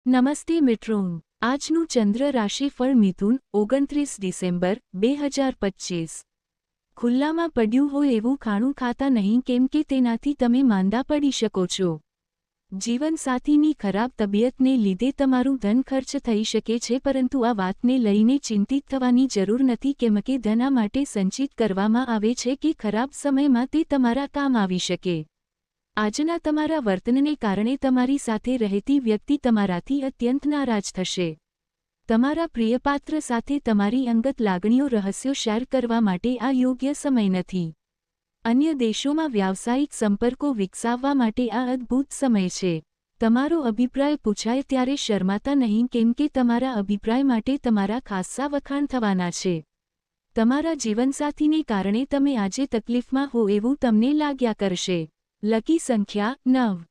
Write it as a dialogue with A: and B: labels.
A: નમસ્તે મિત્રો, આજનું ચંદ્ર રાશિફળ મિથુન 29 ડિસેમ્બર 2025। ખુલ્લામાં પડ્યું હોય એવું ખાણું ખાતા નહીં, કેમ કે તેનાથી તમે માંદા પડી શકો છો। જીવનસાથીની ખરાબ તબિયતને લીધે તમારું ધન ખર્ચ થઈ શકે છે, પરંતુ આ વાતને લઈને ચિંતિત થવાની જરૂર નથી, કેમ કે ધન આ માટે સંચિત કરવામાં આવે છે કે ખરાબ સમયમાં તે તમારા કામ આવી શકે। આજના તમારા વર્તનને કારણે તમારી સાથે રહેતી વ્યક્તિ તમારાથી અત્યંત નારાજ થશે। તમારા પ્રિયપાત્ર સાથે તમારી અંગત લાગણીઓ રહસ્યો શેર કરવા માટે આ યોગ્ય સમય નથી। અન્ય દેશોમાં વ્યાવસાયિક સંપર્કો વિકસાવવા માટે આ અદ્ભુત સમય છે। તમારો અભિપ્રાય પૂછાય ત્યારે શરમાતા નહીં, કેમ કે તમારા અભિપ્રાય માટે તમારા ખાસ્સા વખાણ થવાના છે। તમારા જીવનસાથીને કારણે તમે આજે તકલીફમાં હો એવું તમને લાગ્યા કરશે। લકી સંખ્યા 9।